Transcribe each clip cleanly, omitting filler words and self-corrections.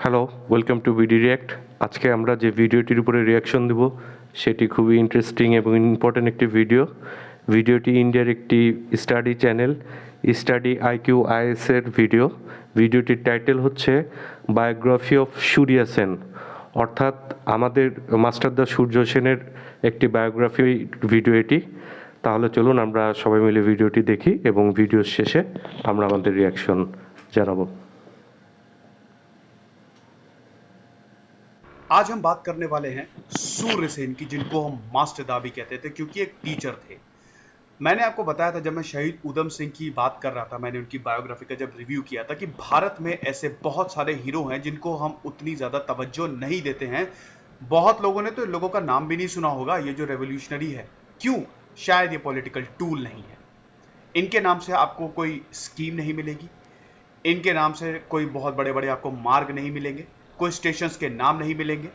Hello, welcome to BD react. আজকে আমরা যে ভিডিওটির উপরে রিয়াকশন দেব সেটি খুবই ইন্টারেস্টিং এবং ইম্পর্ট্যান্ট একটি ভিডিওটি ইন্ডিয়ার একটি স্টাডি চ্যানেল স্টাডি আইকিউ আইএসের ভিডিওটির টাইটেল হচ্ছে বায়োগ্রাফি অফ সূর্য সেন, অর্থাৎ আমাদের মাস্টারদা সূর্য সেনের একটি বায়োগ্রাফি ভিডিও এটি। তাহলে চলুন আমরা সবাই মিলে ভিডিওটি দেখি এবং ভিডিওর শেষে আমরা আমাদের রিয়াকশন জানাবো। आज हम बात करने वाले हैं सूर्य सेन की, जिनको हम मास्टर दा भी कहते थे क्योंकि एक टीचर थे। मैंने आपको बताया था जब मैं शहीद उधम सिंह की बात कर रहा था, मैंने उनकी बायोग्राफी का जब रिव्यू किया था कि भारत में ऐसे बहुत सारे हीरो हैं जिनको हम उतनी ज़्यादा तवज्जो नहीं देते हैं। बहुत लोगों ने तो इन लोगों का नाम भी नहीं सुना होगा। ये जो रेवोल्यूशनरी है, क्यों? शायद ये पॉलिटिकल टूल नहीं है। इनके नाम से आपको कोई स्कीम नहीं मिलेगी, इनके नाम से कोई बहुत बड़े बड़े आपको मार्ग नहीं मिलेंगे, कोई स्टेशंस के नाम नहीं मिलेंगे।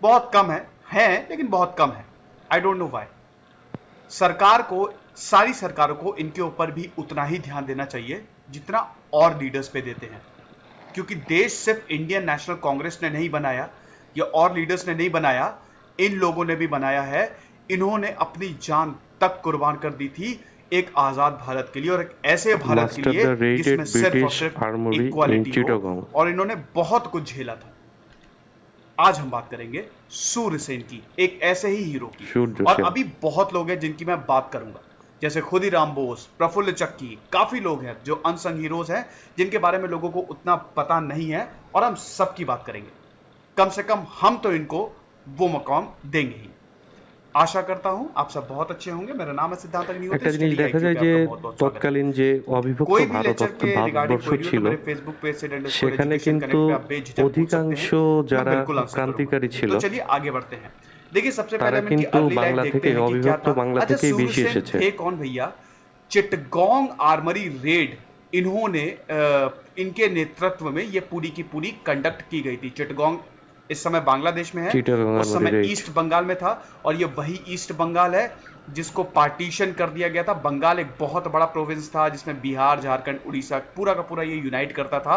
बहुत कम है लेकिन बहुत कम है। I don't know why. सारी सरकारों को इनके ऊपर भी उतना ही ध्यान देना चाहिए जितना और लीडर्स पे देते हैं, क्योंकि देश सिर्फ इंडियन नेशनल कांग्रेस ने नहीं बनाया या और लीडर्स ने नहीं बनाया, इन लोगों ने भी बनाया है। इन्होंने अपनी जान तक कुर्बान कर दी थी एक आजाद भारत के लिए, और एक ऐसे भारत के लिए जिसमें सिर्फ और सिर्फ इक्वालिटी हो, और इन्होंने बहुत कुछ झेला था। आज हम बात करेंगे सूर्य सेन की, एक ऐसे ही हीरो की। और अभी बहुत लोग हैं जिनकी मैं बात करूंगा, जैसे खुदीराम बोस, प्रफुल्ल चक्की, काफी लोग हैं जो अनसंग हीरोज हैं जिनके बारे में लोगों को उतना पता नहीं है, और हम सबकी बात करेंगे। कम से कम हम तो इनको वो मकाम देंगे ही। आशा करता हूं आप सब बहुत अच्छे होंगे। मेरा नाम है सिद्धांत अग्निहोत्री। একটা জিনিস দেখা যায় যে তৎকালীন যে অবিভক্ত ভারতবর্ষ ছিল সেখানে কিন্তু অধিকাংশ যারা ক্রান্তিকারী ছিল चलिए आगे बढ़ते हैं। देखिए सबसे पहले তারা हम কিন্তু इनकी বাংলা देखते থেকে हैं कि क्या অবিভক্ত था। বাংলা अच्छा, থেকেই सूर्य বেশি सेन এসেছে। थे कौन भैया? चिटगांग आर्मरी रेड इन्होंने इनके नेतृत्व में ये पूरी की पूरी कंडक्ट की गई थी। चिटगांग इस समय बांग्लादेश में है, उस समय ईस्ट बंगाल में था, और ये वही ईस्ट बंगाल है जिसको पार्टीशन कर दिया गया था। बंगाल एक बहुत बड़ा प्रोविंस था जिसमें बिहार, झारखंड, उड़ीसा पूरा का पूरा ये यूनाइट करता था,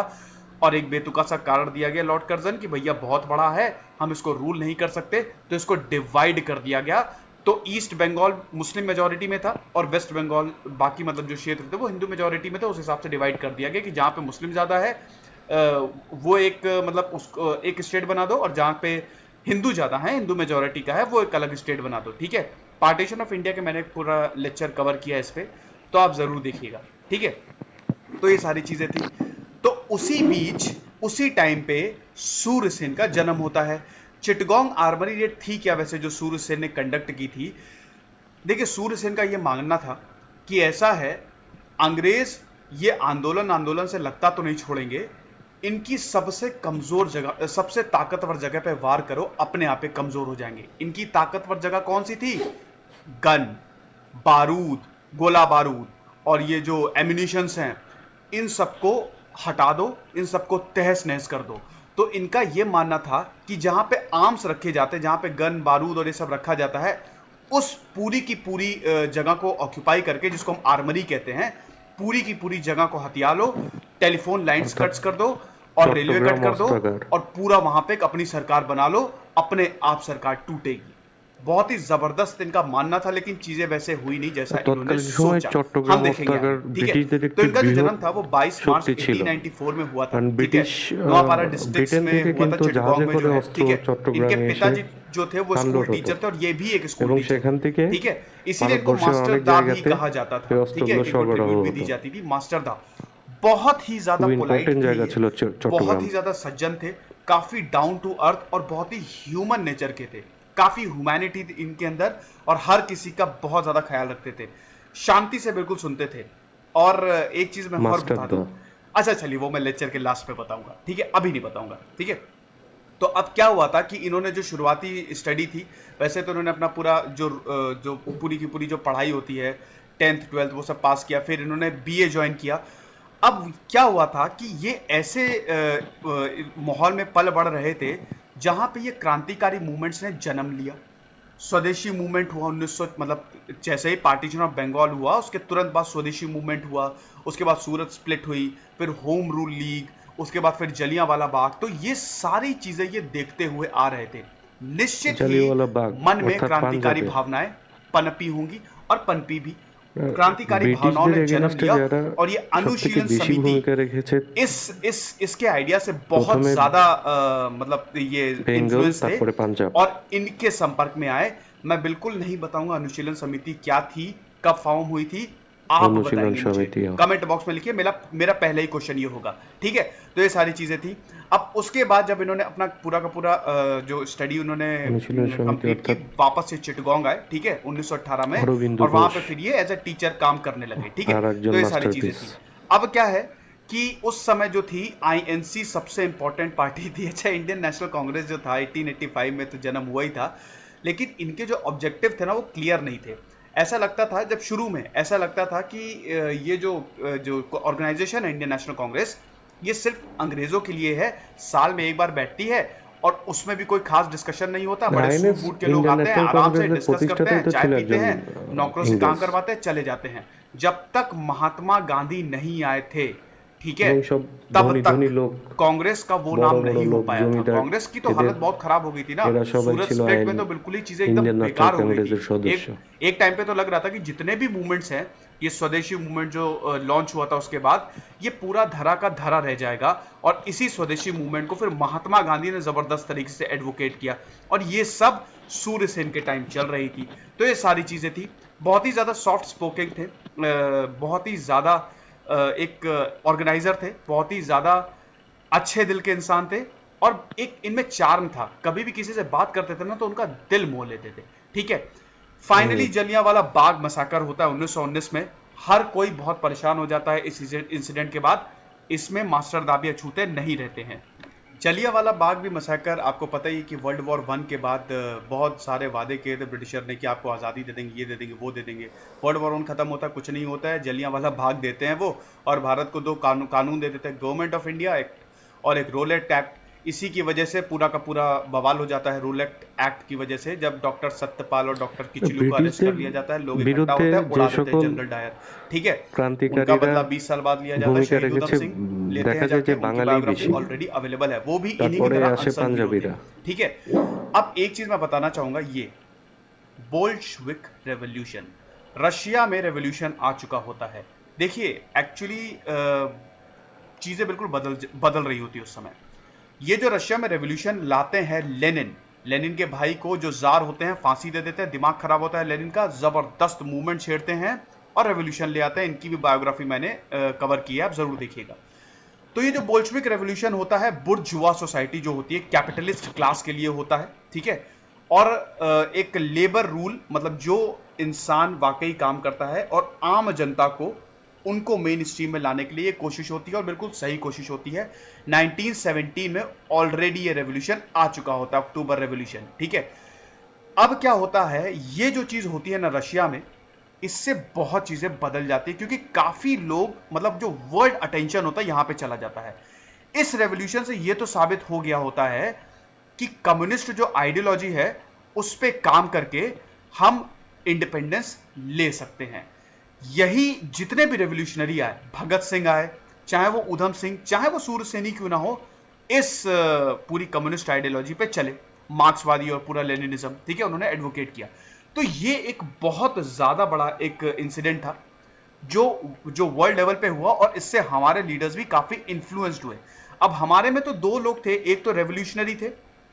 और एक बेतुका सा कारण दिया गया लॉर्ड कर्जन कि भैया बहुत बड़ा है, हम इसको रूल नहीं कर सकते, तो इसको डिवाइड कर दिया गया। तो ईस्ट बंगाल मुस्लिम मेजोरिटी में था, और वेस्ट बंगाल बाकी मतलब जो क्षेत्र थे वो हिंदू मेजोरिटी में थे। उस हिसाब से डिवाइड कर दिया गया कि जहां पे मुस्लिम ज्यादा है वो एक मतलब उसको एक स्टेट बना दो, और जहां पे हिंदू ज्यादा है, हिंदू मेजोरिटी का है, वो एक अलग स्टेट बना दो। ठीक है, पार्टीशन ऑफ इंडिया के मैंने पूरा लेक्चर कवर किया इस पे, तो आप जरूर देखिएगा। ठीक है, तो ये सारी चीजें थी। तो उसी बीच उसी टाइम पे सूर्य सेन का जन्म होता है। चिटगांग आर्मरी रेड थी क्या वैसे जो सूर्य सेन ने कंडक्ट की थी? देखिए, सूर्य सेन का यह मानना था कि ऐसा है, अंग्रेज ये आंदोलन से लगता तो नहीं छोड़ेंगे, इनकी सबसे कमजोर जगह, सबसे ताकतवर जगह पे वार करो, अपने आप पे कमजोर हो जाएंगे। इनकी ताकतवर जगह कौन सी थी? गन, बारूद, गोला बारूद, और ये जो एम्यूनिशंस हैं, इन सबको हटा दो, इन सबको तहस नहस कर दो। तो इनका यह मानना था कि जहां पे आर्म्स रखे जाते, जहां पे गन, बारूद और ये सब रखा जाता है, उस पूरी की पूरी जगह को ऑक्यूपाई करके, जिसको हम आर्मरी कहते हैं, पूरी की पूरी जगह को हथिया लो, टेलीफोन लाइंस कट कर दो, और रेलवे कट कर दो, और पूरा वहां पे अपनी सरकार बना लो, अपने आप सरकार टूटेगी। बहुत ही जबरदस्त इनका मानना था, लेकिन चीजें वैसे हुई नहीं जैसा इन्होंने सोचा। हम देखेंगे, ठीक है। तो इनका जो जन्म था वो 22 मार्च 1894 में हुआ था। नौपारा डिस्ट्रिक्ट में हुआ था, चिटगांव में जो है। ठीक है, इनके पिताजी जो थे वो स्कूल टीचर थे, और ये भी एक स्कूल टीचर। ठीक है, इसीलिए इनको मास्टर दा भी कहा जाता था। ठीक है, इनको ट्रिब्यूट भी दी जाती थी मास्टर दा। बहुत ही ज्यादा पोलाइट थे, बहुत ही ज्यादा सज्जन थे, काफी डाउन टू अर्थ, और बहुत ही ह्यूमन नेचर के थे। काफी ह्यूमैनिटी इनके अंदर, और हर किसी का बहुत ज्यादा ख्याल रखते थे, शांति से बिल्कुल सुनते थे। और एक चीज मैं और बता दूं, अच्छा चलिए वो मैं लेक्चर के लास्ट पे बताऊंगा। ठीक है, अभी नहीं बताऊंगा। ठीक है, तो अब क्या हुआ था कि इन्होंने जो शुरुआती स्टडी थी, वैसे तो इन्होंने अपना पूरा जो पूरी की पूरी जो पढ़ाई होती है, 10th 12th वो सब पास किया, फिर इन्होंने BA ज्वाइन किया। अब क्या हुआ था कि ये ऐसे माहौल में पल बढ़ रहे थे जहां पे ये क्रांतिकारी मूवमेंट्स ने जन्म लिया। स्वदेशी मूवमेंट हुआ 1900, मतलब जैसे ही पार्टीशन ऑफ बंगाल हुआ उसके तुरंत बाद स्वदेशी मूवमेंट हुआ, उसके बाद सूरत स्प्लिट हुई, फिर होम रूल लीग, उसके बाद फिर जलियांवाला बाग। तो ये सारी चीजें ये देखते हुए आ रहे थे। निश्चित ही मन में क्रांतिकारी भावनाएं पनपी होंगी और पनपी भी। क्रांतिकारी भावनाओं ने जन्म लिया और ये अनुशीलन समिति इसके आइडिया से बहुत ज्यादा मतलब ये इन्फ्लुएंस थे और इनके संपर्क में आए। मैं बिल्कुल नहीं बताऊंगा अनुशीलन समिति क्या थी, कब फॉर्म हुई थी, आप बताएंगे मुझे, कमेंट बॉक्स में लिखिए। मेरा पहला ही क्वेश्चन ये होगा, ठीक है। तो ये सारी चीजें थी। अब उसके बाद जब इन्होंने अपना पूरा का पूरा जो स्टडी उन्होंने कंप्लीट की, वापस से चिटगोंग आए, ठीक है, 1918 में, और वहां पे फिर ये एज ए टीचर काम करने लगे, ठीक है। तो ये सारी चीजें थी। अब क्या है कि उस समय जो थी आईएनसी सबसे इंपॉर्टेंट पार्टी थी। अच्छा, इंडियन नेशनल कांग्रेस जो था 1885 में तो जन्म हुआ ही था, लेकिन इनके जो ऑब्जेक्टिव थे ना वो क्लियर नहीं थे। ऐसा लगता था जब शुरू में ऐसा लगता था कि ये जो ऑर्गेनाइजेशन है इंडियन नेशनल कांग्रेस, ये सिर्फ अंग्रेजों के लिए है, साल में एक बार बैठती है और उसमें भी कोई खास डिस्कशन नहीं होता। बड़े सूट बूट के लोग आते हैं, आराम से डिस्कस करते हैं, चाय पीते हैं, नौकरों से काम करवाते हैं, चले जाते हैं। जब तक महात्मा गांधी नहीं आए थे, ठीक है, तब तक कांग्रेस का वो नाम नहीं हो पाया था। कांग्रेस की तो हालत बहुत खराब हो गई थी ना, सूरत स्प्लिट में तो बिल्कुल ही चीजें एकदम बेकार हो गई थी। एक टाइम पे तो लग रहा था कि जितने भी मूवमेंट्स हैं, ये स्वदेशी मूवमेंट जो लॉन्च हुआ था उसके बाद, ये पूरा धरा का धरा रह जाएगा। और इसी स्वदेशी मूवमेंट को फिर महात्मा गांधी ने जबरदस्त तरीके से एडवोकेट किया, और ये सब सूर्य सेन के टाइम चल रही थी। तो ये सारी चीजें थी। बहुत ही ज्यादा सॉफ्ट स्पोकन थे, बहुत ही ज्यादा एक ऑर्गेनाइजर थे, बहुत ही ज्यादा अच्छे दिल के इंसान थे, और एक इनमें चार्म था। कभी भी किसी से बात करते थे ना तो उनका दिल मोह लेते थे, ठीक है। फाइनली जलियांवाला बाग मसाकर होता है 1919 में। हर कोई बहुत परेशान हो जाता है इस इंसिडेंट के बाद। इसमें मास्टर दाबिया छूते नहीं रहते हैं। जलियांवाला बाग भी मसाकर, आपको पता ही है कि वर्ल्ड वॉर 1 के बाद बहुत सारे वादे किए थे ब्रिटिशर ने कि आपको आज़ादी दे देंगे, ये दे देंगे, वो दे देंगे। वर्ल्ड वॉर 1 खत्म होता है, कुछ नहीं होता है। जलियांवाला बाग देते हैं वो, और भारत को दो कानून दे देते हैं, गवर्नमेंट ऑफ इंडिया एक्ट और एक रोलेट एक्ट। इसी की वजह से पूरा का पूरा बवाल हो जाता है रोलेट एक्ट की वजह से, जब डॉक्टर सत्यपाल और डॉक्टर किचलू को अरेस्ट कर लिया जाता है, लोग इकट्ठा होते हैं, उड़ा देते हैं जनरल डायर, ठीक है। उनका बदला 20 साल बाद लिया जाता है, शहीद उधम सिंह लेते हैं जाके, उनकी बायोग्राफी ऑलरेडी अवेलेबल है, वो भी इन्हीं की तरह अनसंग हीरो थे, ठीक है। अब एक चीज मैं बताना चाहूंगा, ये बोल्शेविक रेवोल्यूशन, रशिया में रेवोल्यूशन आ चुका होता है। देखिए एक्चुअली चीजें बिल्कुल बदल रही होती है उस समय। ये जो रशिया में रेवोल्यूशन लाते हैं लेनिन के भाई को जो जार होते हैं फांसी दे देते हैं, दिमाग खराब होता है लेनिन का, जबरदस्त मूवमेंट छेड़ते हैं और रेवोल्यूशन ले आते हैं। इनकी भी बायोग्राफी मैंने कवर की है, आप जरूर देखिएगा। तो ये जो बोल्शेविक रेवोल्यूशन होता है, बुर्जुआ सोसाइटी जो होती है, कैपिटलिस्ट क्लास के लिए होता है, ठीक है। और एक लेबर रूल, मतलब जो इंसान वाकई काम करता है और आम जनता को उनको मेन स्ट्रीम में लाने के लिए कोशिश होती है, और बिल्कुल सही कोशिश होती है। 1917 में ऑलरेडी ये रेवोल्यूशन आ चुका होता है, अक्टूबर रेवोल्यूशन, ठीक है। अब क्या होता है, ये जो चीज होती है ना रशिया में, इससे बहुत चीजें बदल जाती है, क्योंकि काफी लोग, मतलब जो वर्ल्ड अटेंशन होता है यहां पे चला जाता है। इस रेवोल्यूशन से ये तो साबित हो गया होता है कि कम्युनिस्ट जो आइडियोलॉजी है उस पे काम करके हम इंडिपेंडेंस ले सकते हैं। यही जितने भी रेवोल्यूशनरी आए, भगत सिंह आए, चाहे वो उधम सिंह, चाहे वो सूरसेनी क्यों ना हो, इस पूरी कम्युनिस्ट आइडियोलॉजी पे चले, मार्क्सवादी और पूरा लेनिनिज्म, ठीक है, उन्होंने एडवोकेट किया। तो ये एक बहुत ज्यादा बड़ा एक इंसिडेंट था जो वर्ल्ड लेवल पे हुआ, और इससे हमारे लीडर्स भी काफी इन्फ्लुएंस्ड हुए। अब हमारे में तो दो लोग थे, एक तो रेवोल्यूशनरी थे,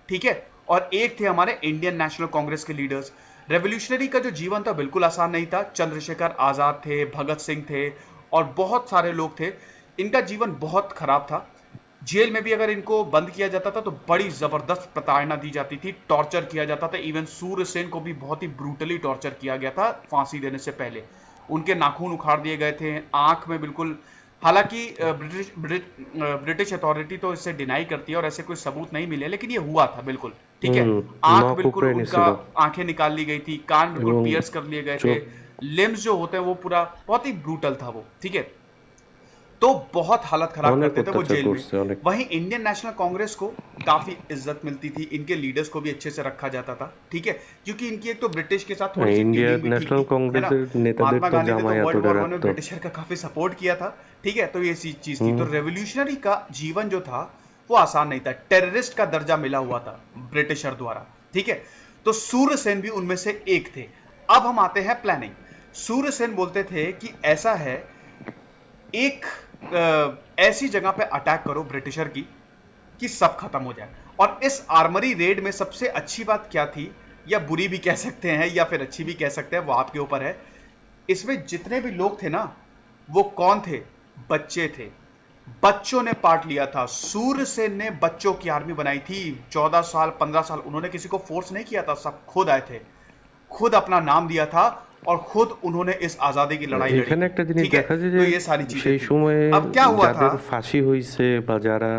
ठीक है, और एक थे हमारे इंडियन नेशनल कांग्रेस के लीडर्स। रेवोल्यूशनरी का जो जीवन था बिल्कुल आसान नहीं था। चंद्रशेखर आजाद थे, भगत सिंह थे, और बहुत सारे लोग थे। इनका जीवन बहुत खराब था। जेल में भी अगर इनको बंद किया जाता था तो बड़ी जबरदस्त प्रताड़ना दी जाती थी, टॉर्चर किया जाता था। इवन सूर्यसेन को भी बहुत ही ब्रूटली टॉर्चर किया गया था फांसी देने से पहले। उनके नाखून उखाड़ दिए गए थे, आंख में बिल्कुल, हालांकि ब्रिटिश अथॉरिटी तो इसे डिनाई करती है और ऐसे कोई सबूत नहीं मिले, लेकिन ये हुआ था बिल्कुल, ठीक है। आंख बिल्कुल, उनका आंखें निकाल ली गई थी, कान बिल्कुल पियर्स कर लिए गए थे, लिम्स जो होते हैं वो पूरा बहुत ही ब्रूटल था वो, ठीक है। तो बहुत हालत खराब करते थे वो जेल में। वहीं इंडियन नेशनल कांग्रेस को काफी इज्जत मिलती थी, इनके लीडर्स को भी अच्छे से रखा जाता था, ठीक है, क्योंकि इनकी एक तो ब्रिटिश के साथ थोड़ी सी इंडियन नेशनल कांग्रेस महात्मा गांधी ने तो वर्ल्ड वॉर 1 में ब्रिटिशर का काफी सपोर्ट किया था, ठीक है, तो ये चीज थी। तो रेवोल्यूशनरी का जीवन जो था वो आसान नहीं था, टेररिस्ट का दर्जा मिला हुआ था ब्रिटिशर द्वारा, ठीक है। तो सूर्यसेन भी उनमें से एक थे। अब हम आते हैं प्लानिंग। सूर्यसेन बोलते थे कि ऐसा है, एक ऐसी जगह पे अटैक करो ब्रिटिशर की कि सब खत्म हो जाए। और इस आर्मरी रेड में सबसे अच्छी बात क्या थी, या बुरी भी कह सकते हैं या फिर अच्छी भी कह सकते हैं, वो आपके ऊपर है। इसमें जितने भी लोग थे ना, वो कौन थे? बच्चे थे। बच्चों ने पार्ट लिया था। सूर्यसेन ने बच्चों की आर्मी बनाई थी। 14 साल 15 साल उन्होंने किसी को फोर्स नहीं किया था, सब खुद आए थे, खुद अपना नाम दिया था और खुद उन्होंने इस आजादी की लड़ाई लड़ी। এখানে একটা জিনিস দেখা যায় যে तो ये सारी चीजें সেই थी। সময়ে अब क्या हुआ था, যাদের ফাঁসি হয়েছে বা যারা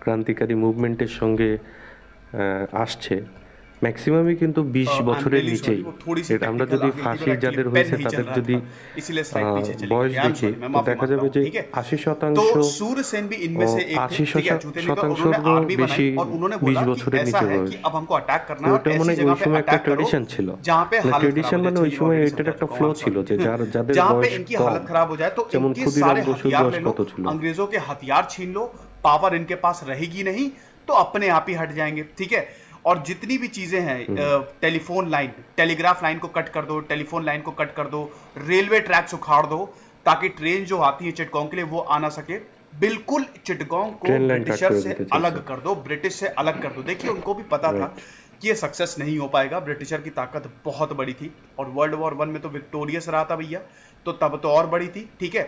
ক্রান্তিকারী মুভমেন্টের সঙ্গে আসছে ম্যাক্সিমামই কিন্তু 20 বছরের নিচেই। এটা আমরা যদি ফাঁসি যাদের হয়েছে তাদের যদি বয়স দেখি তো দেখা যাবে যে 80% तो सूर्यसेन भी इनमें से एक थे, ठीक है, जूते नहीं, तो उन्होंने आर्मी बनाई और उन्होंने बोला कि ऐसा है कि अब हमको अटैक करना है, और ऐसी जगह पे अटैक करो जहां पे हालत ट्रेडिशन মানে ওই সময় এটার একটা ফ্লো ছিল যে যাদের जहां पे বয়স इनकी কম, हालत खराब हो जाए तो যেমন इनके ক্ষুদিরাম सारे বসুর हथियार বয়স ले लो, কত ছিল, अंग्रेजों के हथियार छीन लो, पावर इनके पास रहेगी नहीं, तो अपने आप ही हट जाएंगे, ठीक है। और जितनी भी चीजें हैं, टेलीफोन लाइन, टेलीग्राफ लाइन को कट कर दो, टेलीफोन लाइन को कट कर दो, रेलवे ट्रैक्स उखाड़ दो, ताकि ट्रेन जो आती है चिटगांव के लिए वो आ ना सके। बिल्कुल चिटगांव को ब्रिटिशर से अलग कर दो, ब्रिटिश से अलग कर दो। देखिए, उनको भी पता था कि ये सक्सेस नहीं हो पाएगा, ब्रिटिशर की ताकत बहुत बड़ी थी, और वर्ल्ड वॉर 1 में तो विक्टोरियस रहा था भैया, तो तब तो और बड़ी थी, ठीक है।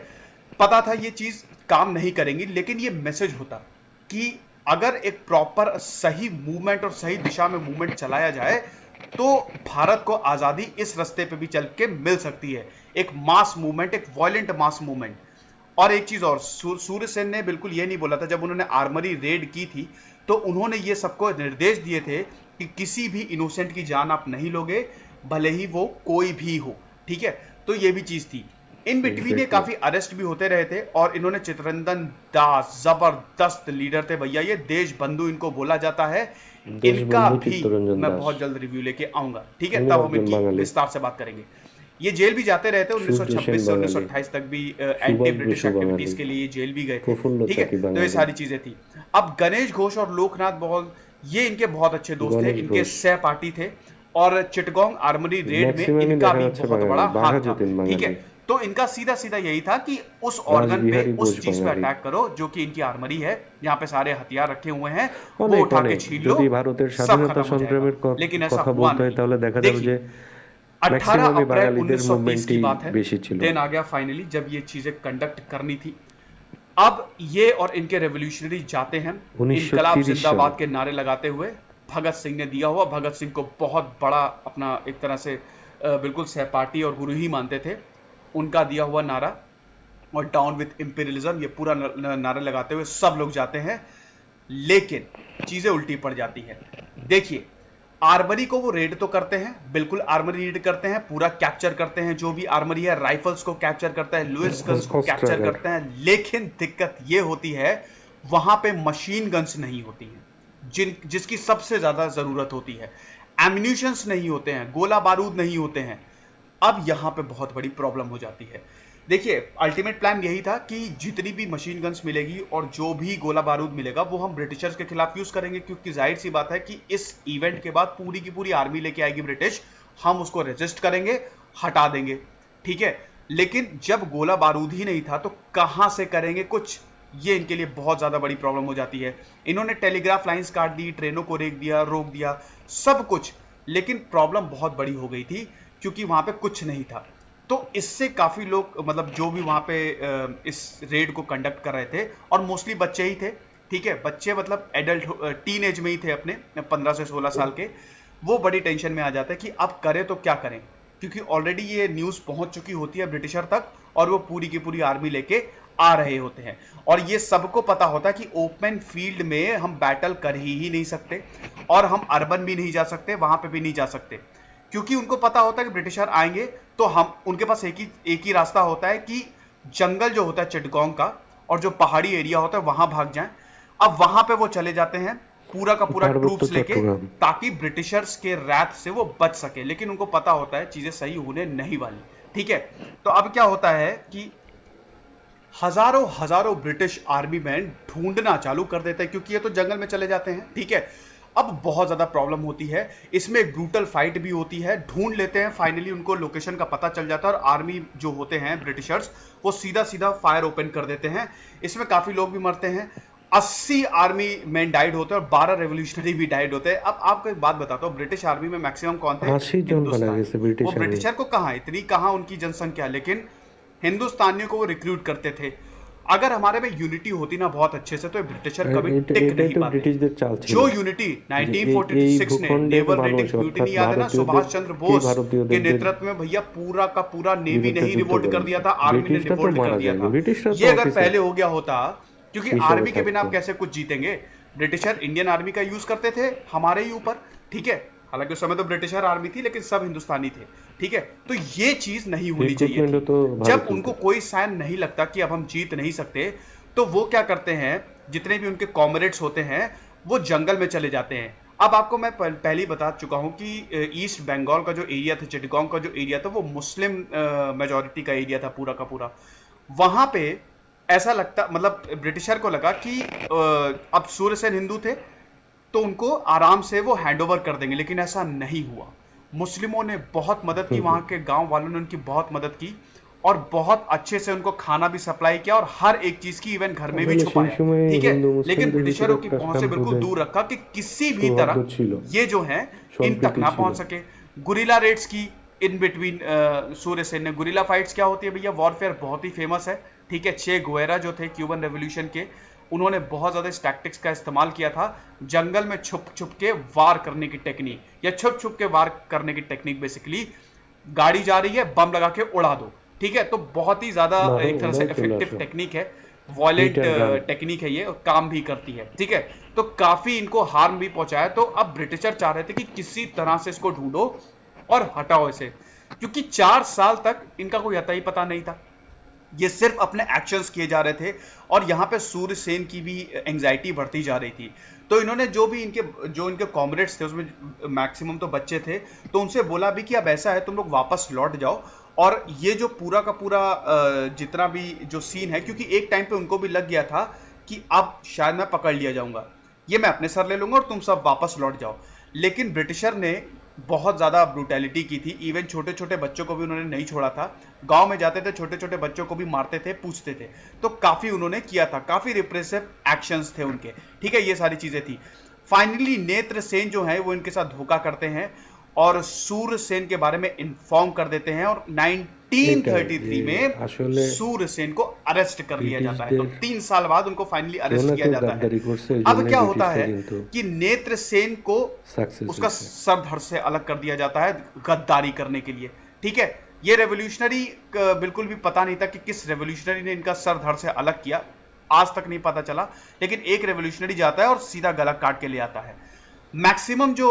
पता था ये चीज काम नहीं करेंगी, लेकिन ये मैसेज होता कि अगर एक प्रॉपर सही मूवमेंट और सही दिशा में मूवमेंट चलाया जाए तो भारत को आजादी इस रास्ते पे भी चल के मिल सकती है। एक मास मूवमेंट, एक वायलेंट मास मूवमेंट। और एक चीज और, सूर्यसेन ने बिल्कुल ये नहीं बोला था, जब उन्होंने आर्मरी रेड की थी तो उन्होंने ये सबको निर्देश दिए थे कि किसी भी इनोसेंट की जान आप नहीं लोगे, भले ही वो कोई भी हो, ठीक है। तो ये भी चीज थी। इन बिटवीन ये काफी अरेस्ट भी होते रहे थे, और इन्होंने चित्तरंजन दास जबरदस्त लीडर थे भैया, ये देश बंधु इनको बोला जाता है। इनका भी मैं बहुत जल्द रिव्यू लेके आऊंगा, ठीक है, तब हम इनकी विस्तार से बात करेंगे। ये जेल भी जाते रहे थे, 1926 से 1928 तक भी एंटी ब्रिटिश एक्टिविटीज के लिए जेल भी गए थे, ठीक है। तो ये सारी चीजें थी। अब गणेश घोष और लोकनाथ बहल, ये इनके बहुत अच्छे दोस्त थे, इनके सहपाठी थे, और चिटगांव आर्मरी रेड में इनका भी बहुत बड़ा हाथ था, ठीक है। तो इनका सीधा सीधा यही था कि उस ऑर्गन पे, उस चीज पे अटैक करो जो कि इनकी आर्मरी है, जहां पे सारे हथियार रखे हुए हैं, वो उठा के छीन लो, सब खत्म हो जाएगा। लेकिन ऐसा हुआ नहीं। देखिए, 18 अप्रैल 1920 की बात है, दिन आ गया फाइनली जब ये चीजें कंडक्ट करनी थी। अब ये और इनके रेवोल्यूशनरी जाते हैं इनकलाब जिंदाबाद के नारे लगाते हुए। भगत सिंह ने दिया हुआ, भगत सिंह को बहुत बड़ा अपना एक तरह से बिल्कुल सहपाठी और गुरु ही मानते थे, उनका दिया हुआ नारा, और डाउन विथ इंपीरियलिज्म, ये पूरा नारा लगाते हुए सब लोग जाते हैं। लेकिन चीजें उल्टी पड़ जाती है। देखिए, आर्मरी को वो रेड तो करते हैं, बिल्कुल आर्मरी रेड करते हैं, पूरा कैप्चर करते हैं, जो भी आर्मरी है, राइफल्स को कैप्चर करते हैं, लुइस गन्स को कैप्चर करते हैं। लेकिन दिक्कत ये होती है, वहां पे मशीन गन्स नहीं होती हैं, जिसकी सबसे ज्यादा जरूरत होती है। एम्यूनिशंस नहीं होते हैं, गोला बारूद नहीं होते हैं। अब यहां पे बहुत बड़ी प्रॉब्लम हो जाती है। देखिए, अल्टीमेट प्लान यही था कि जितनी भी मशीन गन्स मिलेगी और जो भी गोला बारूद मिलेगा वो हम ब्रिटिशर्स के खिलाफ यूज करेंगे, क्योंकि जाहिर सी बात है कि इस इवेंट के बाद पूरी की पूरी आर्मी लेके आएगी ब्रिटिश, हम उसको रेजिस्ट करेंगे, हटा देंगे, ठीक है। लेकिन जब गोला बारूद ही नहीं था तो कहां से करेंगे कुछ, ये इनके लिए बहुत ज्यादा बड़ी प्रॉब्लम हो जाती है। इन्होंने टेलीग्राफ लाइंस काट दी, ट्रेनों को रोक दिया, सब कुछ, लेकिन प्रॉब्लम बहुत बड़ी हो गई थी क्योंकि वहां पे कुछ नहीं था। तो इससे काफी लोग, मतलब जो भी वहां पे इस रेड को कंडक्ट कर रहे थे, और मोस्टली बच्चे ही थे, ठीक है, बच्चे मतलब एडल्ट टीन एज में ही थे, अपने 15 से 16 साल के। वो बड़ी टेंशन में आ जाता है कि अब करें तो क्या करें, क्योंकि ऑलरेडी ये न्यूज पहुंच चुकी होती है ब्रिटिशर तक, और वो पूरी की पूरी आर्मी लेके आ रहे होते हैं। और ये सबको पता होता है कि ओपन फील्ड में हम बैटल कर ही नहीं सकते, और हम अर्बन भी नहीं जा सकते, वहां पे भी नहीं जा सकते, क्योंकि उनको पता होता है कि ब्रिटिशर आएंगे तो हम, उनके पास एक ही रास्ता होता है कि जंगल जो होता है चिटगांव का, और जो पहाड़ी एरिया होता है वहां भाग जाएं। अब वहां पे वो चले जाते हैं पूरा का पूरा ट्रूप्स लेके, ताकि ब्रिटिशर्स के रैथ से वो बच सके। लेकिन उनको पता होता है चीजें सही होने नहीं वाली, ठीक है। तो अब क्या होता है कि हजारों हजारों ब्रिटिश आर्मी मैन ढूंढना चालू कर देते हैं, क्योंकि ये तो जंगल में चले जाते हैं, ठीक है। अब बहुत ज्यादा प्रॉब्लम होती है, इसमें एक ब्रूटल फाइट भी होती है, ढूंढ लेते हैं, फाइनली उनको लोकेशन का पता चल जाता है और आर्मी जो होते हैं ब्रिटिशर्स वो सीधा सीधा फायर ओपन कर देते हैं। इसमें काफी लोग भी मरते हैं, 80 आर्मी मैन डाइड होते हैं और 12 रेवोल्यूशनरी भी डाइड होते हैं। अब आपको एक बात बताता हूँ, ब्रिटिश आर्मी में मैक्सिमम कौन थे? हिंदुस्तान। वो ब्रिटिशर को कहाँ इतनी, कहाँ उनकी जनसंख्या, लेकिन हिंदुस्तानियों को वो रिक्रूट करते थे। अगर हमारे में यूनिटी होती ना बहुत अच्छे से, तो ब्रिटिशर कभी टिक नहीं पाते। जो यूनिटी 1946 में नेवल रेटिंग म्यूटिनी याद है ना, सुभाष चंद्र बोस के नेतृत्व में भैया पूरा का पूरा नेवी ने ही रिवोल्ट कर दिया था, आर्मी ने रिवोल्ट कर दिया था। ये अगर पहले हो गया होता, क्योंकि आर्मी के बिना आप कैसे कुछ जीतेंगे। ब्रिटिशर इंडियन आर्मी का यूज करते थे हमारे ही ऊपर, ठीक है। हालांकि उस समय तो ब्रिटिशर आर्मी थी, लेकिन सब हिंदुस्तानी थे, ठीक है। तो ये चीज नहीं होनी चाहिए थी। जब उनको कोई साइन नहीं लगता कि अब हम जीत नहीं सकते, तो वो क्या करते हैं, जितने भी उनके कॉमरेड्स होते हैं वो जंगल में चले जाते हैं। अब आपको मैं पहले ही बता चुका हूं कि ईस्ट बंगाल का जो एरिया था, चिटगांव का जो एरिया था, वो मुस्लिम मेजोरिटी का एरिया था पूरा का पूरा। वहां पे ऐसा लगता, मतलब ब्रिटिशर को लगा कि अब सूर्यसेन हिंदू थे तो उनको आराम से वो हैंडओवर कर देंगे, लेकिन ऐसा नहीं हुआ। मुस्लिमों ने बहुत मदद की, वहां के गांव वालों ने उनकी बहुत मदद की और बहुत अच्छे से उनको खाना भी सप्लाई किया और हर एक चीज की इवन घर में भी छुपाया, ठीक है। लेकिन ब्रिटिशरों की पहुंच से बिल्कुल दूर रखा कि किसी भी तरह ये जो है इन तक ना पहुंच सके। गुरिल्ला रेड्स की इन बिटवीन सूर्यसेन ने। गुरिल्ला फाइट्स क्या होती है भैया? वॉरफेयर बहुत ही फेमस है, ठीक है। चे गुवेरा जो थे क्यूबन रेवोल्यूशन के, उन्होंने बहुत ज्यादा इस टैक्टिक्स का इस्तेमाल किया था, जंगल में छुप छुप के वार करने की टेक्निक, या छुप छुप के वार करने की टेक्निक। बेसिकली गाड़ी जा रही है, बम लगा के उड़ा दो, ठीक है। तो बहुत ही ज्यादा एक तरह से इफेक्टिव टेक्निक है, वॉयलेंट टेक्निक है ये, काम भी करती है, ठीक है। तो काफी इनको हार्म भी पहुंचाया। तो अब ब्रिटिशर चाह रहे थे कि किसी तरह से इसको ढूंढो और हटाओ इसे, क्योंकि 4 साल तक इनका कोई अता ही पता नहीं था, ये सिर्फ अपने एक्शंस किए जा रहे थे। और यहाँ पे सूर्यसेन की भी एंजाइटी बढ़ती जा रही थी। तो इन्होंने जो इनके कॉमरेड्स थे, उसमें मैक्सिमम तो बच्चे थे, तो उनसे बोला भी कि अब ऐसा है, तुम लोग वापस लौट जाओ और ये जो पूरा का पूरा जितना भी जो सीन है, क्योंकि एक टाइम पे उनको भी लग गया था कि अब शायद मैं पकड़ लिया जाऊंगा, ये मैं अपने सर ले लूंगा और तुम सब वापस लौट जाओ। लेकिन ब्रिटिशर ने बहुत ज्यादा ब्रूटैलिटी की थी, इवन छोटे छोटे बच्चों को भी उन्होंने नहीं छोड़ा था। गांव में जाते थे, छोटे छोटे बच्चों को भी मारते थे, पूछते थे, तो काफी उन्होंने किया था, काफी रिप्रेसिव एक्शंस थे उनके, ठीक है। ये सारी चीजें थी। फाइनली नेत्र सेन जो है वो इनके साथ धोखा करते हैं और सूर्यसेन के बारे में इन्फॉर्म कर देते हैं और 1933 में सूर्यसेन को अरेस्ट कर लिया जाता है। तो 3 साल बाद उनको फाइनली अरेस्ट किया जाता है। अब क्या होता है कि नेत्र सेन को उसका सर धड़ से अलग कर दिया जाता है गद्दारी करने के लिए, ठीक है। ये रेवोल्यूशनरी बिल्कुल भी पता नहीं था कि किस रेवोल्यूशनरी ने इनका सर धड़ से अलग किया, आज तक नहीं पता चला। लेकिन एक रेवोल्यूशनरी जाता है और सीधा गला काट के ले आता है। मैक्सिमम जो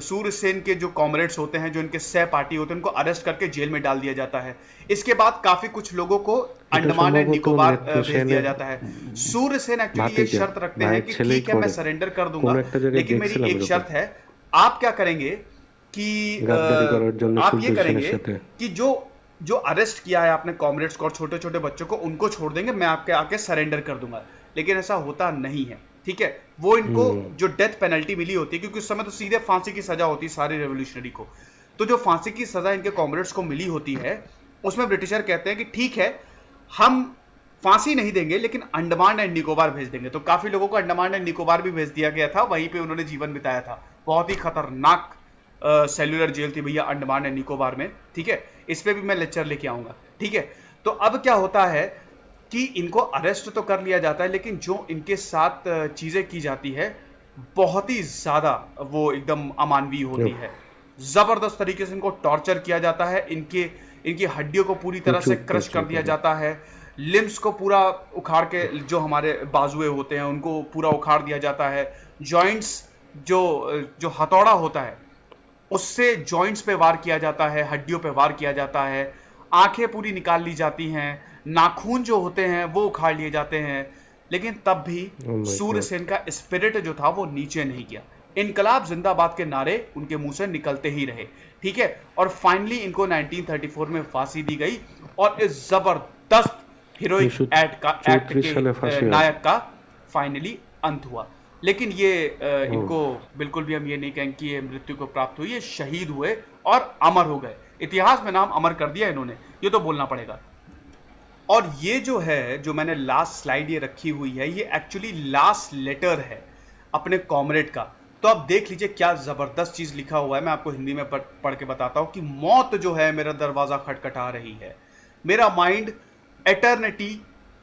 सूर्यसेन के जो कॉमरेड्स होते हैं, जो इनके सहपाठी होते हैं, उनको अरेस्ट करके जेल में डाल दिया जाता है। इसके बाद काफी कुछ लोगों को अंडमान एंड निकोबार भेज दिया जाता है। सूर्यसेन एक्चुअली ये शर्त रखते हैं कि ठीक है मैं सरेंडर कर दूंगा, लेकिन मेरी एक शर्त है, आप क्या करेंगे कि आप ये करेंगे कि जो अरेस्ट किया है आपने कॉमरेड्स को और छोटे छोटे बच्चों को, उनको छोड़ देंगे, मैं आपके आके सरेंडर कर दूंगा। लेकिन ऐसा होता नहीं है, ठीक है। वो इनको जो डेथ पेनल्टी मिली होती है, क्योंकि उस समय तो सीधे फांसी की सजा होती है सारी रेवोल्यूशनरी को, तो जो फांसी की सजा इनके कॉमरेड्स को मिली होती है, उसमें ब्रिटिशर कहते हैं कि ठीक है हम फांसी नहीं देंगे, लेकिन अंडमान एंड निकोबार भेज देंगे। तो काफी लोगों को अंडमान एंड निकोबार भी भेज दिया गया था, वहीं पे उन्होंने जीवन बिताया था। बहुत ही खतरनाक सेल्युलर जेल थी भैया अंडमान एंड निकोबार में, ठीक है। इस पे भी मैं लेक्चर लेके आऊंगा, ठीक है। तो अब क्या होता है कि इनको अरेस्ट तो कर लिया जाता है, लेकिन जो इनके साथ चीजें की जाती है बहुत ही ज्यादा वो एकदम अमानवीय होती है। जबरदस्त तरीके से इनको टॉर्चर किया जाता है, इनकी हड्डियों को पूरी तरह से क्रश कर दिया जाता है, लिम्स को पूरा उखाड़ के, जो हमारे बाजुए होते हैं उनको पूरा उखाड़ दिया जाता है, जॉइंट्स जो हथौड़ा होता है उससे जॉइंट्स पे वार किया जाता है, हड्डियों पे वार किया जाता है, आंखें पूरी निकाल ली जाती हैं, नाखून जो होते हैं वो उखाड़ लिए जाते हैं। लेकिन तब भी सूर्यसेन का स्पिरिट जो था वो नीचे नहीं गया। इनकलाब जिंदाबाद के नारे उनके मुंह से निकलते ही रहे, ठीक है। और फाइनली इनको 1934 में फांसी दी गई और इस जबरदस्त हीरोइक एक्ट 1934 साले फांसी के হয়। नायक का फाइनली अंत हुआ। लेकिन ये इनको बिल्कुल भी हम ये नहीं कहेंगे कि ये मृत्यु को प्राप्त हुई, ये शहीद हुए और अमर हो गए, इतिहास में नाम अमर कर दिया इन्होंने, ये तो बोलना पड़ेगा। और ये जो है, जो मैंने लास्ट स्लाइड ये रखी हुई है, ये एक्चुअली लास्ट लेटर है अपने कॉमरेड का। तो आप देख लीजिए क्या जबरदस्त चीज लिखा हुआ है। मैं आपको हिंदी में पढ़ के बताता हूं कि मौत जो है मेरा दरवाजा खटखटा रही है, मेरा माइंड एटर्निटी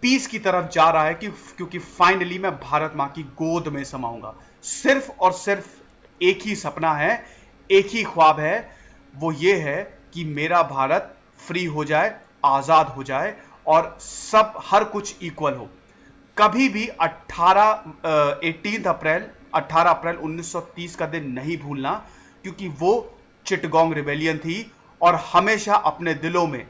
पीस की तरफ जा रहा है, क्योंकि फाइनली मैं भारत मां की गोद में समाऊंगा। सिर्फ और सिर्फ एक ही सपना है, एक ही ख्वाब है, वो ये है कि मेरा भारत फ्री हो जाए, आजाद हो जाए और सब हर कुछ इक्वल हो। कभी भी 18 अप्रैल 1930 का दिन नहीं भूलना, क्योंकि वो चिटगोंग रिबेलियन थी। और हमेशा अपने दिलों में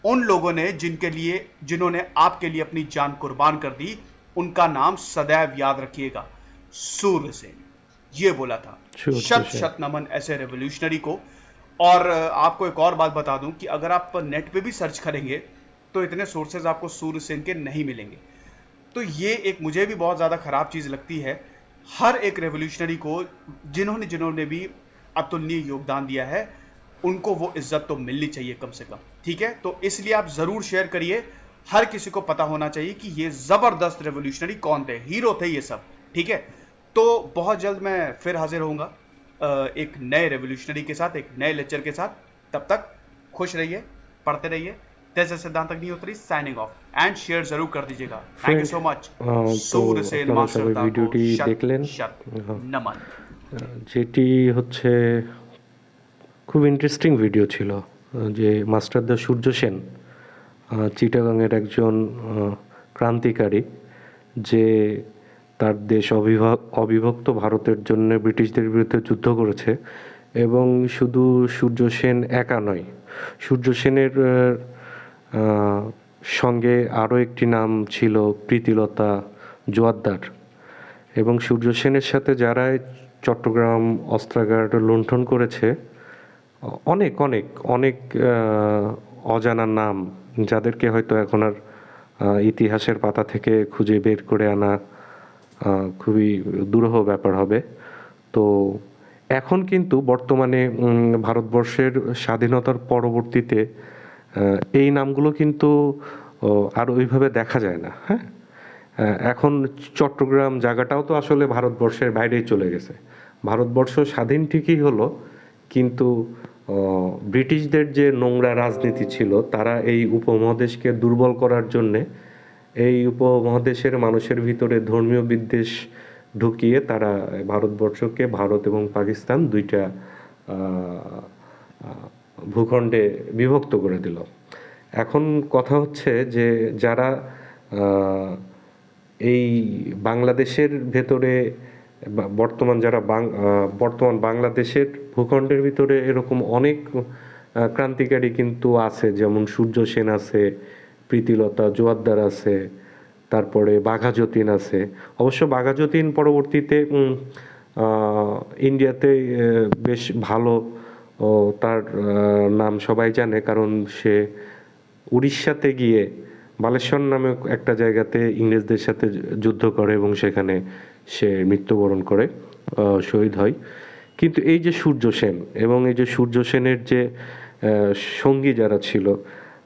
उन लोगों ने जिन्होंने आपके लिए अपनी जान कुर्बान कर दी, उनका नाम सदैव याद रखिएगा, सूर्य सेन। ये बोला था। शत शत नमन ऐसे रेवोल्यूशनरी को। और आपको एक और बात बता दूं कि अगर आप नेट पे भी सर्च करेंगे तो इतने सोर्सेज आपको सूर्य सेन के नहीं मिलेंगे। तो ये एक मुझे भी बहुत ज्यादा खराब चीज लगती है। हर एक रेवोल्यूशनरी को जिन्होंने भी अतुलनीय योगदान दिया है, उनको वो इज्जत तो मिलनी चाहिए कम से कम, ठीक है। तो इसलिए आप जरूर शेयर करिए, हर किसी को पता होना चाहिए कि ये जबरदस्त रेवोल्यूशनरी कौन थे, हीरो थे ये सब, ठीक है। तो बहुत जल्द मैं फिर हाजिर होऊंगा एक नए रेवोल्यूशनरी के साथ, एक नए लेक्चर के साथ। तब तक खुश रहिए, पढ़ते रहिए। दिस इज सिद्धांत Agnihotri signing off. And share जरूर कर दीजिएगा। Thank you so much. Surya Sen master ভিডিওটি দেখলেন, नमन। যেটি হচ্ছে খুব ইন্টারেস্টিং ভিডিও ছিল, যে মাস্টারদা সূর্য সেন চিটাগাংয়ের একজন ক্রান্তিকারী, যে তার দেশ অবিভক্ত ভারতের জন্য ব্রিটিশদের বিরুদ্ধে যুদ্ধ করেছে। এবং শুধু সূর্য সেন একা নয়, সূর্য সেনের সঙ্গে আরও একটি নাম ছিল প্রীতিলতা জোয়ারদার। এবং সূর্য সেনের সাথে যারা চট্টগ্রাম অস্ত্রাগার লুণ্ঠন করেছে, অনেক অনেক অনেক অজানা নাম, যাদেরকে হয়তো এখন আর ইতিহাসের পাতা থেকে খুঁজে বের করে আনা খুবই দুরূহ ব্যাপার হবে। তো এখন কিন্তু বর্তমানে ভারতবর্ষের স্বাধীনতার পরবর্তীতে এই নামগুলো কিন্তু আর ওইভাবে দেখা যায় না। হ্যাঁ, এখন চট্টগ্রাম জায়গাটাও তো আসলে ভারতবর্ষের বাইরেই চলে গেছে। ভারতবর্ষ স্বাধীন ঠিকই হলো, কিন্তু ব্রিটিশদের যে নোংরা রাজনীতি ছিল, তারা এই উপমহাদেশকে দুর্বল করার জন্যে এই উপমহাদেশের মানুষের ভিতরে ধর্মীয় বিদ্বেষ ঢুকিয়ে তারা ভারতবর্ষকে ভারত এবং পাকিস্তান দুইটা ভূখণ্ডে বিভক্ত করে দিল। এখন কথা হচ্ছে যে যারা এই বাংলাদেশের ভেতরে বর্তমান বাংলাদেশের ভূখণ্ডের ভিতরে এরকম অনেক ক্রান্তিকারী কিন্তু আছে, যেমন সূর্য সেন আছে, প্রীতিলতা জোয়ারদার আছে, তারপরে বাঘা যতীন আছে। অবশ্য বাঘা যতীন পরবর্তীতে ইন্ডিয়াতে বেশ ভালো, তার নাম সবাই জানে, কারণ সে উড়িষ্যাতে গিয়ে বালেশ্বর নামে একটা জায়গাতে ইংরেজদের সাথে যুদ্ধ করে এবং সেখানে সে মৃত্যুবরণ করে, শহীদ হয়। কিন্তু এই যে সূর্য সেন এবং এই যে সূর্য সেনের যে সঙ্গী যারা ছিল,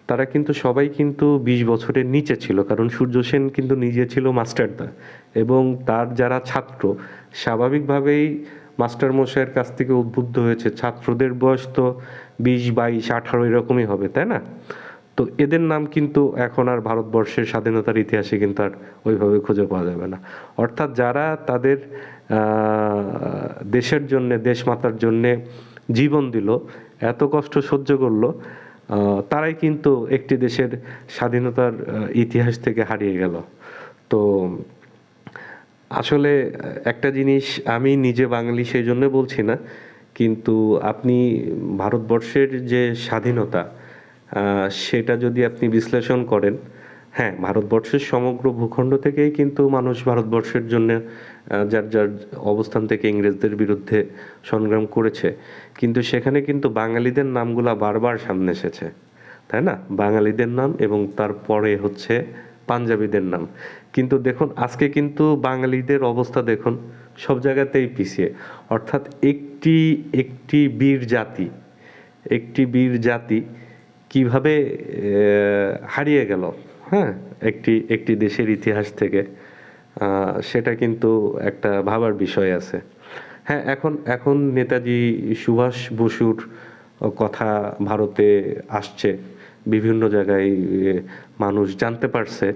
তারা কিন্তু সবাই কিন্তু 20 বছরের নিচে ছিল, কারণ সূর্য সেন কিন্তু নিজে ছিল মাস্টারদা এবং তার যারা ছাত্র, স্বাভাবিকভাবেই মাস্টার মশাইয়ের কাছ থেকে উদ্বুদ্ধ হয়েছে। ছাত্রদের বয়স তো 20, 22, 18 এরকমই হবে, তাই না? তো এদের নাম কিন্তু এখন আর ভারতবর্ষের স্বাধীনতার ইতিহাসে কিন্তু আর ওইভাবে খুঁজে পাওয়া যাবে না। অর্থাৎ যারা তাদের দেশের জন্যে, দেশমাতার জন্যে জীবন দিল, এত কষ্ট সহ্য করলো, তারাই কিন্তু একটি দেশের স্বাধীনতার ইতিহাস থেকে হারিয়ে গেল। তো আসলে একটা জিনিস, আমি নিজে বাঙালি সেই জন্য বলছি না, কিন্তু আপনি ভারতবর্ষের যে স্বাধীনতা, সেটা যদি আপনি বিশ্লেষণ করেন, হ্যাঁ, ভারতবর্ষের সমগ্র ভূখণ্ড থেকেই কিন্তু মানুষ ভারতবর্ষের জন্য যার যার অবস্থান থেকে ইংরেজদের বিরুদ্ধে সংগ্রাম করেছে, কিন্তু সেখানে কিন্তু বাঙালিদের নামগুলা বারবার সামনে এসেছে, তাই না? বাঙালিদের নাম এবং তারপরে হচ্ছে পাঞ্জাবিদের নাম। কিন্তু দেখুন আজকে কিন্তু বাঙালিদের অবস্থা দেখুন, সব জায়গাতেই পিছিয়ে। অর্থাৎ একটি বীর জাতি কিভাবে হারিয়ে গেল, হ্যাঁ, একটি দেশের ইতিহাস থেকে, সেটা কিন্তু একটা ভাবার বিষয় আছে। হ্যাঁ, এখন নেতাজি সুভাষ বসুর কথা ভারতে আসছে, বিভিন্ন জায়গায় মানুষ জানতে পারছে,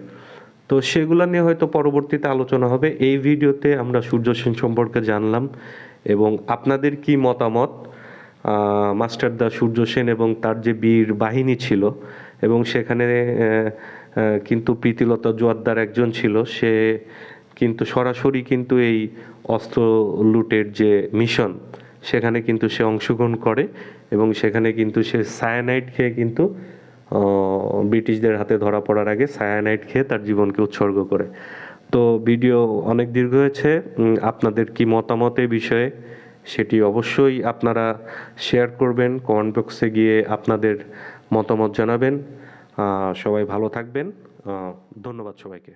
তো সেগুলো নিয়ে হয়তো পরবর্তীতে আলোচনা হবে। এই ভিডিওতে আমরা সূর্য সেন সম্পর্কে জানলাম, এবং আপনাদের কি মতামত মাস্টারদা সূর্য সেন এবং তার যে বীর বাহিনী ছিল, এবং সেখানে কিন্তু প্রীতিলতা জোয়ারদার একজন ছিল, সে কিন্তু সরাসরি কিন্তু এই অস্ত্র লুটের যে মিশন, সেখানে কিন্তু সে অংশগ্রহণ করে, এবং সেখানে কিন্তু সে সায়ানাইড খেয়ে কিন্তু ব্রিটিশদের হাতে ধরা পড়ার আগে সায়ানাইড খেয়ে তার জীবনকে উৎসর্গ করে। তো ভিডিও অনেক দীর্ঘ হয়েছে, আপনাদের কি মতামত এই বিষয়ে সেটি অবশ্যই আপনারা শেয়ার করবেন, কমেন্ট বক্সে গিয়ে আপনাদের মতামত জানাবেন। সবাই ভালো থাকবেন, ধন্যবাদ সবাইকে।